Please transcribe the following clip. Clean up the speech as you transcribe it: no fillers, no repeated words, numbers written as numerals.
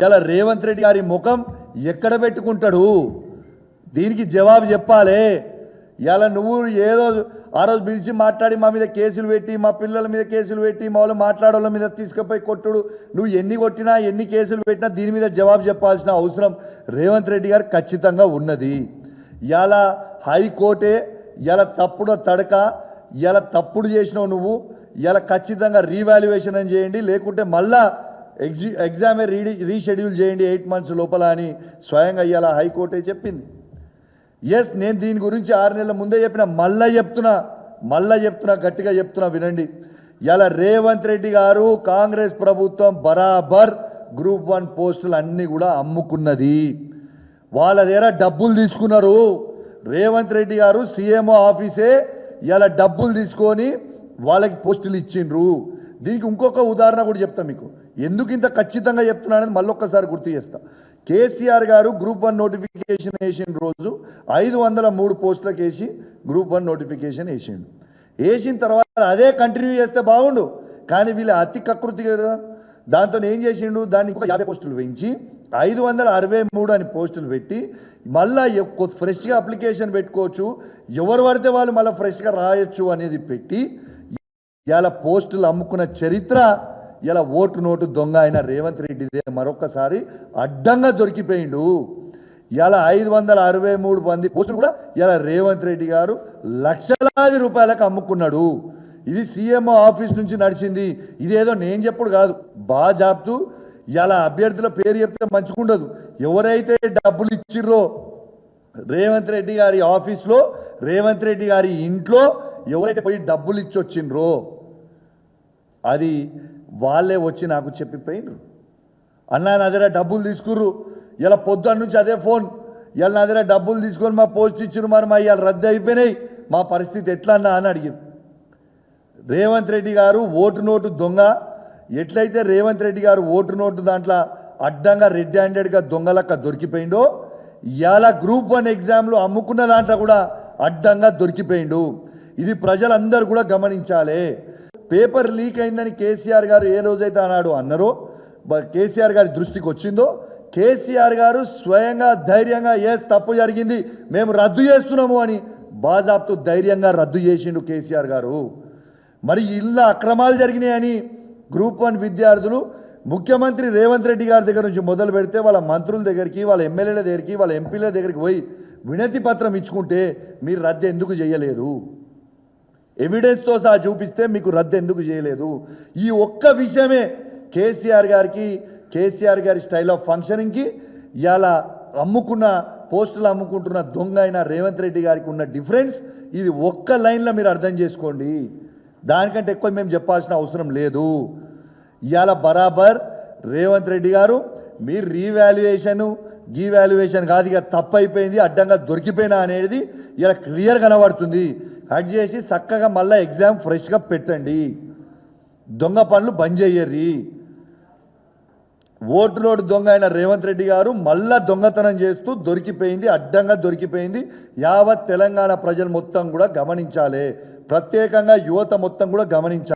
ఇలా రేవంత్ రెడ్డి గారి ముఖం ఎక్కడ పెట్టుకుంటాడు? దీనికి జవాబు చెప్పాలి. ఇలా నువ్వు ఏదో ఆ రోజు పిలిచి మాట్లాడి మా మీద కేసులు పెట్టి, మా పిల్లల మీద కేసులు పెట్టి, మా వాళ్ళు మాట్లాడోళ్ళ మీద తీసుకుపోయి కొట్టుడు, నువ్వు ఎన్ని కొట్టినా ఎన్ని కేసులు పెట్టినా దీని మీద జవాబు చెప్పాల్సిన అవసరం రేవంత్ రెడ్డి గారు ఖచ్చితంగా ఉన్నది. ఇలా హైకోర్టే ఇలా తప్పుడు తడక, ఇలా తప్పుడు చేసినావు నువ్వు, ఇలా ఖచ్చితంగా రీవాల్యుయేషన్ అని చేయండి, లేకుంటే మళ్ళా ఎగ్జామే రీషెడ్యూల్ చేయండి 8 months లోపల అని స్వయంగా ఇలా హైకోర్టే చెప్పింది. ఎస్, నేను దీని గురించి 6 నెలల ముందే చెప్పిన, మళ్ళా చెప్తున్నా గట్టిగా చెప్తున్నా వినండి. ఇలా రేవంత్ రెడ్డి గారు కాంగ్రెస్ ప్రభుత్వం బరాబర్ గ్రూప్ 1 పోస్టులు అన్నీ కూడా అమ్ముకున్నది. వాళ్ళ దగ్గర డబ్బులు తీసుకున్నారు. రేవంత్ రెడ్డి గారు సీఎంఓ ఆఫీసే ఇలా డబ్బులు తీసుకొని వాళ్ళకి పోస్టులు ఇచ్చిండ్రు. దీనికి ఇంకొక ఉదాహరణ కూడా చెప్తా మీకు, ఎందుకు ఇంత ఖచ్చితంగా చెప్తున్నా అనేది మళ్ళొక్కసారి గుర్తు చేస్తా. కేసీఆర్ గారు గ్రూప్ 1 నోటిఫికేషన్ వేసిన రోజు 503 పోస్టులకు వేసి గ్రూప్ 1 నోటిఫికేషన్ వేసిండు. వేసిన తర్వాత అదే కంటిన్యూ చేస్తే బాగుండు, కానీ వీళ్ళు అతి కకృతి కదా. దాంతో ఏం చేసిండు, దాన్ని ఇంకొక 50 పోస్టులు వేయించి 563 అని పోస్టులు పెట్టి మళ్ళీ ఫ్రెష్గా అప్లికేషన్ పెట్టుకోవచ్చు, ఎవరు పడితే వాళ్ళు మళ్ళీ ఫ్రెష్గా రాయొచ్చు అనేది పెట్టి ఇలా పోస్టులు అమ్ముకున్న చరిత్ర ఇలా ఓటు నోటు దొంగ అయిన రేవంత్ రెడ్డిదే మరొకసారి అడ్డంగా దొరికిపోయిండు. ఇలా 563 మంది పోస్టులు కూడా ఇలా రేవంత్ రెడ్డి గారు లక్షలాది రూపాయలకు అమ్ముకున్నాడు. ఇది సీఎంఓ ఆఫీస్ నుంచి నడిచింది. ఇదేదో నేను చెప్పుడు కాదు, బాగా జాబ్తూ ఇలా అభ్యర్థుల పేరు చెప్తే మంచుకుండదు. ఎవరైతే డబ్బులు ఇచ్చిర్రో రేవంత్ రెడ్డి గారి ఆఫీస్లో, రేవంత్ రెడ్డి గారి ఇంట్లో ఎవరైతే పోయి డబ్బులు ఇచ్చి వచ్చిండ్రో అది వాళ్ళే వచ్చి నాకు చెప్పిపోయినరు. అన్నా నా దగ్గర డబ్బులు తీసుకుర్రు, ఇలా పొద్దున్న నుంచి అదే ఫోన్, ఇలా నా దగ్గర డబ్బులు తీసుకొని మా పోస్ట్ ఇచ్చిర్రు, మరి మా ఇవాళ రద్దు అయిపోయినాయి, మా పరిస్థితి ఎట్లా అన్నా అని అడిగారు. రేవంత్ రెడ్డి గారు ఓటు నోటు దొంగ. ఎట్లయితే రేవంత్ రెడ్డి గారు ఓటు నోటు దాంట్లో అడ్డంగా రెడ్ హ్యాండెడ్గా దొంగలక్క దొరికిపోయిండో, ఇవాళ గ్రూప్ 1 ఎగ్జామ్లో అమ్ముకున్న దాంట్లో కూడా అడ్డంగా దొరికిపోయిండు. ఇది ప్రజలందరూ కూడా గమనించాలి. పేపర్ లీక్ అయిందని కేసీఆర్ గారు ఏ రోజైతే అన్నారో, కేసీఆర్ గారి దృష్టికి వచ్చిందో, కేసీఆర్ గారు స్వయంగా ధైర్యంగా తప్పు జరిగింది, మేము రద్దు చేస్తున్నాము అని బాజాబ్తు ధైర్యంగా రద్దు చేసిండు కేసీఆర్ గారు. మరి ఇలా అక్రమాలు జరిగినాయని గ్రూప్ 1 విద్యార్థులు ముఖ్యమంత్రి రేవంత్ రెడ్డి గారి దగ్గర నుంచి మొదలు పెడితే వాళ్ళ మంత్రుల దగ్గరికి, వాళ్ళ ఎమ్మెల్యేల దగ్గరికి, వాళ్ళ ఎంపీల దగ్గరికి పోయి వినతి పత్రం ఇచ్చుకుంటే మీరు రద్దు ఎందుకు చేయలేదు? ఎవిడెన్స్తో సహా చూపిస్తే మీకు రద్దు ఎందుకు చేయలేదు? ఈ ఒక్క విషయమే కేసీఆర్ గారి స్టైల్ ఆఫ్ ఫంక్షనింగ్కి ఇలా అమ్ముకున్న పోస్టులు అమ్ముకుంటున్న దొంగ అయిన రేవంత్ రెడ్డి గారికి ఉన్న డిఫరెన్స్ ఇది ఒక్క లైన్లో మీరు అర్థం చేసుకోండి. దానికంటే ఎక్కువ మేము చెప్పాల్సిన అవసరం లేదు. ఇవాళ బరాబర్ రేవంత్ రెడ్డి గారు మీరు గీవాల్యుయేషన్ కాదు, ఇక తప్పు అయిపోయింది, అడ్డంగా దొరికిపోయినా అనేది ఇలా క్లియర్ కనబడుతుంది. కట్ చేసి చక్కగా మళ్ళీ ఎగ్జామ్ ఫ్రెష్గా పెట్టండి, దొంగ పనులు బంద్ చెయ్యర్రి. ఓటు నోటు దొంగ అయిన రేవంత్ రెడ్డి గారు మళ్ళా దొంగతనం చేస్తూ దొరికిపోయింది, అడ్డంగా దొరికిపోయింది. యావత్ తెలంగాణ ప్రజలు మొత్తం కూడా గమనించాలి, ప్రత్యేకంగా యువత మొత్తం కూడా గమనించాలి.